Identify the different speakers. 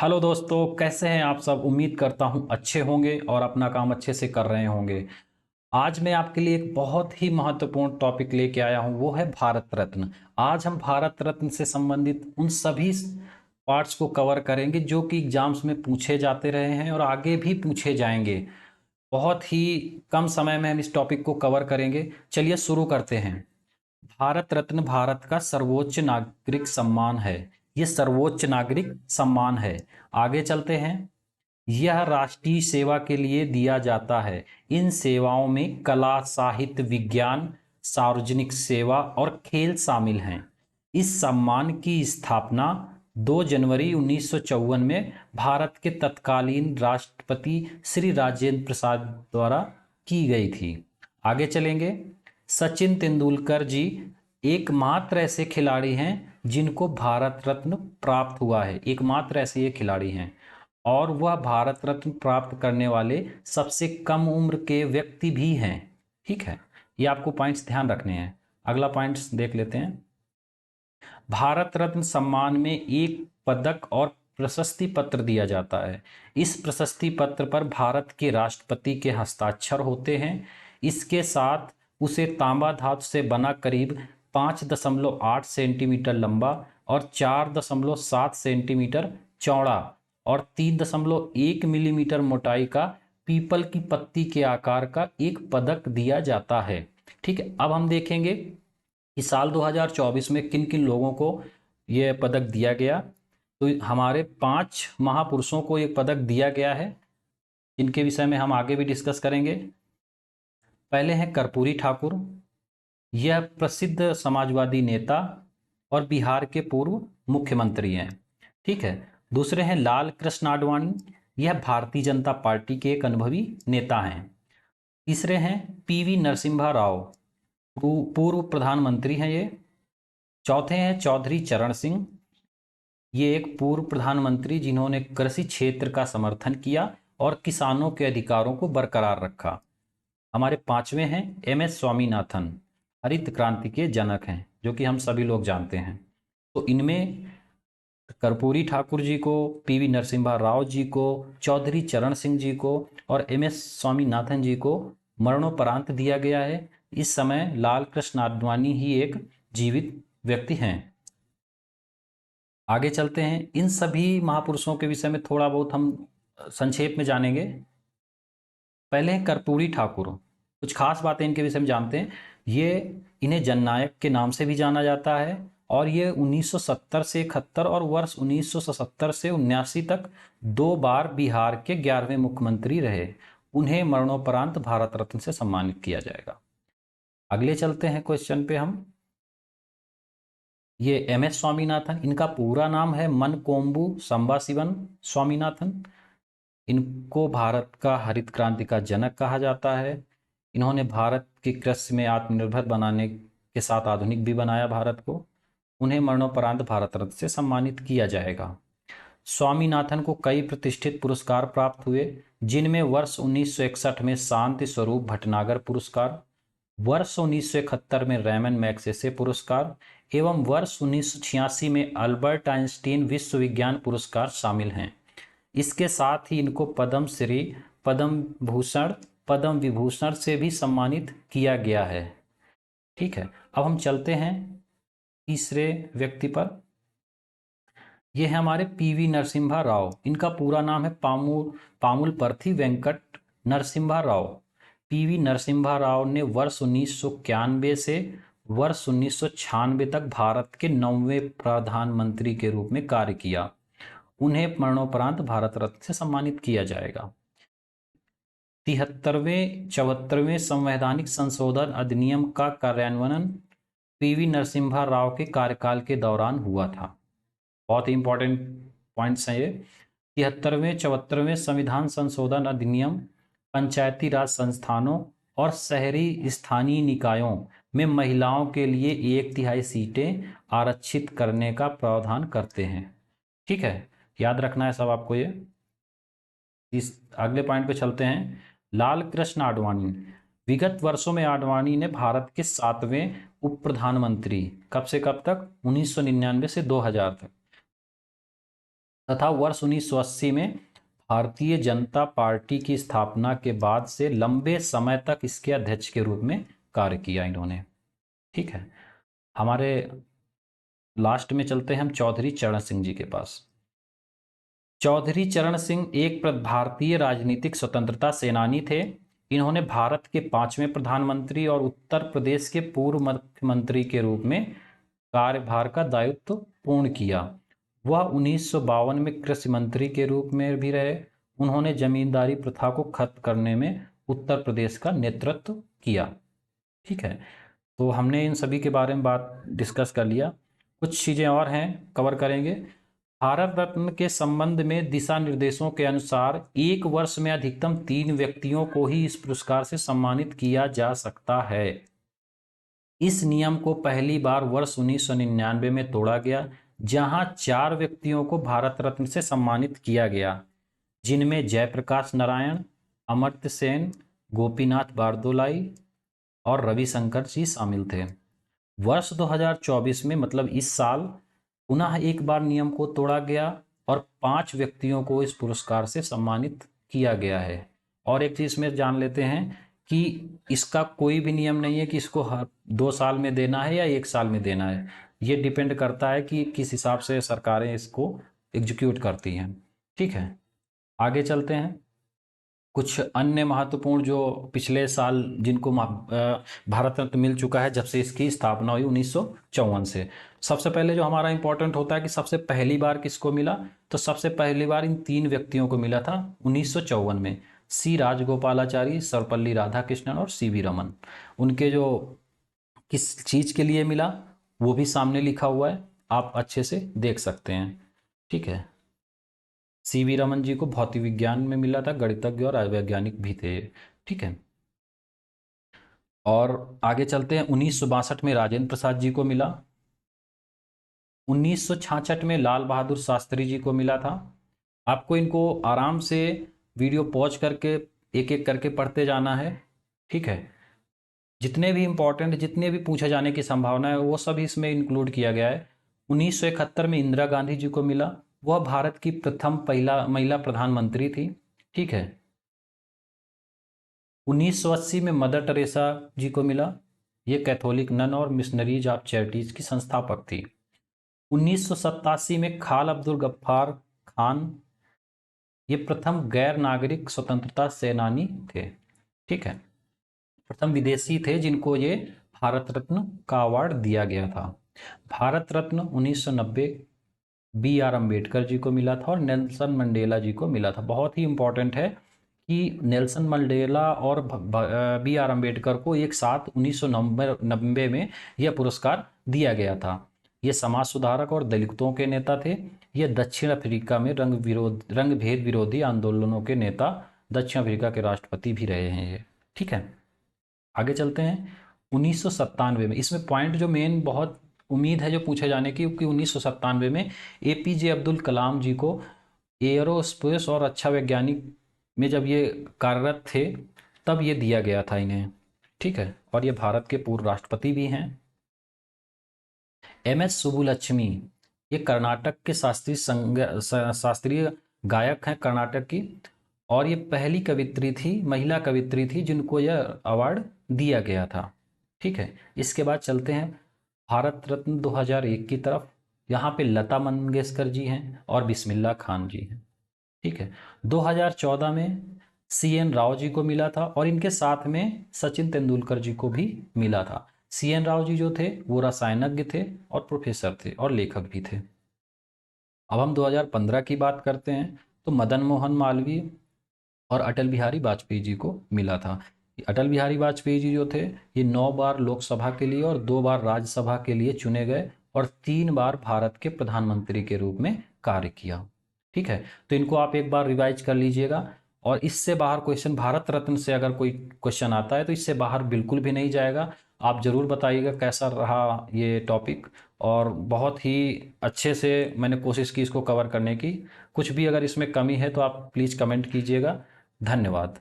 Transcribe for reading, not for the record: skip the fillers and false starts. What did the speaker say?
Speaker 1: Hello दोस्तों, कैसे हैं आप सब। उम्मीद करता हूं अच्छे होंगे और अपना काम अच्छे से कर रहे होंगे। आज मैं आपके लिए एक बहुत ही महत्वपूर्ण टॉपिक लेके आया हूं, वो है भारत रत्न। आज हम भारत रत्न से संबंधित उन सभी पार्ट्स को कवर करेंगे जो कि एग्जाम्स में पूछे जाते रहे हैं और आगे भी पूछे जाएंगे। बहुत ही कम समय में हम इस टॉपिक को कवर करेंगे। चलिए शुरू करते हैं। भारत रत्न भारत का सर्वोच्च नागरिक सम्मान है। ये सर्वोच्च नागरिक सम्मान है। आगे चलते हैं। यह राष्ट्रीय सेवा के लिए दिया जाता है। इन सेवाओं में कला, साहित्य, विज्ञान, सार्वजनिक सेवा और खेल शामिल हैं। इस सम्मान की स्थापना 2 जनवरी 1954 में भारत के तत्कालीन राष्ट्रपति श्री राजेंद्र प्रसाद द्वारा की गई थी। आगे चलेंगे। सचिन तेंदुलकर जी एकमात्र ऐसे खिलाड़ी हैं जिनको भारत रत्न प्राप्त हुआ है। एकमात्र ऐसे ये खिलाड़ी हैं और वह भारत रत्न प्राप्त करने वाले सबसे कम उम्र के व्यक्ति भी हैं। ठीक है, ये आपको पॉइंट्स ध्यान रखने हैं। अगला पॉइंट्स देख लेते हैं। भारत रत्न सम्मान में एक पदक और प्रशस्ति पत्र दिया जाता है। इस प्रशस्ति पत्र पर भारत के राष्ट्रपति के हस्ताक्षर होते हैं। इसके साथ उसे तांबा धातु से बना करीब 5.8 सेंटीमीटर लंबा और 4.7 सेंटीमीटर चौड़ा और 3.1 मिलीमीटर मोटाई का पीपल की पत्ती के आकार का एक पदक दिया जाता है। ठीक है, अब हम देखेंगे कि साल 2024 में किन किन लोगों को यह पदक दिया गया। तो हमारे 5 महापुरुषों को ये पदक दिया गया है, जिनके विषय में हम आगे भी डिस्कस करेंगे। पहले हैं कर्पूरी ठाकुर। यह प्रसिद्ध समाजवादी नेता और बिहार के पूर्व मुख्यमंत्री हैं। ठीक है। दूसरे हैं लाल कृष्ण आडवाणी। यह भारतीय जनता पार्टी के एक अनुभवी नेता हैं। तीसरे हैं पीवी नरसिम्हा राव, पूर्व प्रधानमंत्री हैं ये। चौथे हैं चौधरी चरण सिंह। ये एक पूर्व प्रधानमंत्री जिन्होंने कृषि क्षेत्र का समर्थन किया और किसानों के अधिकारों को बरकरार रखा। हमारे पांचवें हैं एम एस स्वामीनाथन, हरित क्रांति के जनक हैं, जो कि हम सभी लोग जानते हैं। तो इनमें कर्पूरी ठाकुर जी को, पीवी नरसिम्हा राव जी को, चौधरी चरण सिंह जी को और एम एस स्वामीनाथन जी को मरणोपरांत दिया गया है। इस समय लाल कृष्ण आडवाणी ही एक जीवित व्यक्ति हैं। आगे चलते हैं। इन सभी महापुरुषों के विषय में थोड़ा बहुत हम संक्षेप में जानेंगे। पहले हैं कर्पूरी ठाकुर। कुछ खास बातें इनके विषय में जानते हैं। ये इन्हें जननायक के नाम से भी जाना जाता है और ये 1970 से 71 और वर्ष 1977 से 79 तक 2 बार बिहार के 11वें मुख्यमंत्री रहे। उन्हें मरणोपरांत भारत रत्न से सम्मानित किया जाएगा। अगले चलते हैं क्वेश्चन पे हम। ये एम एस स्वामीनाथन, इनका पूरा नाम है मनकोम्बू संबाशिवन स्वामीनाथन। इनको भारत का हरित क्रांति का जनक कहा जाता है। इन्होंने भारत की कृषि में आत्मनिर्भर बनाने के साथ आधुनिक भी बनाया भारत को। उन्हें मरणोपरांत भारत रत्न से सम्मानित किया जाएगा। स्वामीनाथन को कई प्रतिष्ठित पुरस्कार प्राप्त हुए, जिनमें वर्ष 1961 में शांति स्वरूप भटनागर पुरस्कार, वर्ष 1971 में रैमन मैग्सेसे पुरस्कार एवं वर्ष 1986 में अल्बर्ट आइंस्टीन विश्व विज्ञान पुरस्कार शामिल हैं। इसके साथ ही इनको पद्म श्री, पद्म भूषण, पद्म विभूषण से भी सम्मानित किया गया है। ठीक है, अब हम चलते हैं तीसरे व्यक्ति पर। यह है हमारे पीवी नरसिम्हा राव। इनका पूरा नाम है पामुलपर्थी वेंकट नरसिम्हा राव। पीवी नरसिम्हा राव ने वर्ष 1991 से वर्ष 1996 तक भारत के 9वें प्रधानमंत्री के रूप में कार्य किया। उन्हें मरणोपरांत भारत रत्न से सम्मानित किया जाएगा। 73वें संवैधानिक संशोधन अधिनियम का कार्यान्वयन पीवी नरसिम्हा राव के कार्यकाल के दौरान हुआ था। बहुत ही इंपॉर्टेंट पॉइंट्स हैं ये। 74वें संविधान संशोधन अधिनियम पंचायती राज संस्थानों और शहरी स्थानीय निकायों में महिलाओं के लिए 1/3 सीटें आरक्षित करने का प्रावधान करते हैं। ठीक है, याद रखना है सब आपको ये। इस अगले पॉइंट पे चलते हैं। लाल कृष्ण आडवाणी। विगत वर्षों में आडवाणी ने भारत के 7वें उप प्रधानमंत्री, कब से कब तक, 1999 से 2000 तक, तथा वर्ष 1980 में भारतीय जनता पार्टी की स्थापना के बाद से लंबे समय तक इसके अध्यक्ष के रूप में कार्य किया इन्होंने। ठीक है, हमारे लास्ट में चलते हैं हम चौधरी चरण सिंह जी के पास। चौधरी चरण सिंह एक भारतीय राजनीतिक स्वतंत्रता सेनानी थे। इन्होंने भारत के 5वें प्रधानमंत्री और उत्तर प्रदेश के पूर्व मुख्यमंत्री के रूप में कार्यभार का दायित्व पूर्ण किया। वह 1952 में कृषि मंत्री के रूप में भी रहे। उन्होंने जमींदारी प्रथा को खत्म करने में उत्तर प्रदेश का नेतृत्व किया। ठीक है, तो हमने इन सभी के बारे में बात डिस्कस कर लिया। कुछ चीज़ें और हैं, कवर करेंगे। भारत रत्न के संबंध में दिशा निर्देशों के अनुसार एक वर्ष में अधिकतम 3 व्यक्तियों को ही इस पुरस्कार से सम्मानित किया जा सकता है। इस नियम को पहली बार वर्ष 1999 में तोड़ा गया, जहां 4 व्यक्तियों को भारत रत्न से सम्मानित किया गया, जिनमें जयप्रकाश नारायण, अमर्त्य सेन, गोपीनाथ बारदोलाई और रविशंकर जी शामिल थे। वर्ष 2024 में, मतलब इस साल, पुनः एक बार नियम को तोड़ा गया और 5 व्यक्तियों को इस पुरस्कार से सम्मानित किया गया है। और एक चीज़ में जान लेते हैं कि इसका कोई भी नियम नहीं है कि इसको हर 2 साल में देना है या 1 साल में देना है। ये डिपेंड करता है कि किस हिसाब से सरकारें इसको एग्जीक्यूट करती हैं। ठीक है, आगे चलते हैं। कुछ अन्य महत्वपूर्ण जो पिछले साल जिनको भारत रत्न मिल चुका है जब से इसकी स्थापना हुई 1954 से। सबसे पहले जो हमारा इंपॉर्टेंट होता है कि सबसे पहली बार किसको मिला, तो सबसे पहली बार इन 3 व्यक्तियों को मिला था 1954 में। सी राजगोपालाचारी, सर्वपल्ली राधाकृष्णन और सीवी रमन। उनके जो किस चीज़ के लिए मिला वो भी सामने लिखा हुआ है, आप अच्छे से देख सकते हैं। ठीक है, सीवी रमन जी को भौतिक विज्ञान में मिला था, गणितज्ञ और वैज्ञानिक भी थे। ठीक है, और आगे चलते हैं। 1962 में राजेंद्र प्रसाद जी को मिला। 1966 में लाल बहादुर शास्त्री जी को मिला था। आपको इनको आराम से वीडियो पॉज करके एक एक करके पढ़ते जाना है। ठीक है, जितने भी इंपॉर्टेंट, जितने भी पूछे जाने की संभावना है वो सब इसमें इंक्लूड किया गया है। 1971 में इंदिरा गांधी जी को मिला। वह भारत की प्रथम महिला प्रधानमंत्री थी। ठीक है, 1980 में मदर टेरेसा जी को मिला। ये कैथोलिक नन और मिशनरीज ऑफ चैरिटीज की संस्थापक थी। 1987 में खान अब्दुल गफ्फार खान, ये प्रथम गैर नागरिक स्वतंत्रता सेनानी थे। ठीक है, प्रथम विदेशी थे जिनको ये भारत रत्न का अवार्ड दिया गया था। भारत रत्न 1990 बी आर अम्बेडकर जी को मिला था और नेल्सन मंडेला जी को मिला था। बहुत ही इंपॉर्टेंट है कि नेल्सन मंडेला और बी आर अम्बेडकर को एक साथ 1990 में यह पुरस्कार दिया गया था। ये समाज सुधारक और दलितों के नेता थे। ये दक्षिण अफ्रीका में रंग भेद विरोधी आंदोलनों के नेता, दक्षिण अफ्रीका के राष्ट्रपति भी रहे हैं ये। ठीक है, आगे चलते हैं। 1997 में, इसमें पॉइंट जो मेन बहुत उम्मीद है जो पूछे जाने की, क्योंकि 1997 में एपीजे अब्दुल कलाम जी को एयरोस्पेस और रक्षा वैज्ञानिक में जब ये कार्यरत थे तब ये दिया गया था इन्हें। ठीक है, और ये भारत के पूर्व राष्ट्रपति भी हैं। एम एस सुब्बुलक्ष्मी, ये कर्नाटक के शास्त्रीय गायक हैं कर्नाटक की, और ये पहली कवित्री थी, महिला कवित्री थी जिनको यह अवार्ड दिया गया था। ठीक है, इसके बाद चलते हैं भारत रत्न 2001 की तरफ। यहाँ पे लता मंगेशकर जी हैं और बिस्मिल्लाह खान जी हैं। ठीक है, 2014 में सी एन राव जी को मिला था और इनके साथ में सचिन तेंदुलकर जी को भी मिला था। सी एन राव जी जो थे वो रसायनज्ञ थे और प्रोफेसर थे और लेखक भी थे। अब हम 2015 की बात करते हैं, तो मदन मोहन मालवीय और अटल बिहारी वाजपेयी जी को मिला था। अटल बिहारी वाजपेयी जी जो थे ये 9 बार लोकसभा के लिए और 2 बार राज्यसभा के लिए चुने गए और 3 बार भारत के प्रधानमंत्री के रूप में कार्य किया। ठीक है, तो इनको आप एक बार रिवाइज कर लीजिएगा। और इससे बाहर क्वेश्चन, भारत रत्न से अगर कोई क्वेश्चन आता है तो इससे बाहर बिल्कुल भी नहीं जाएगा। आप ज़रूर बताइएगा कैसा रहा ये टॉपिक, और बहुत ही अच्छे से मैंने कोशिश की इसको कवर करने की। कुछ भी अगर इसमें कमी है तो आप प्लीज़ कमेंट कीजिएगा। धन्यवाद।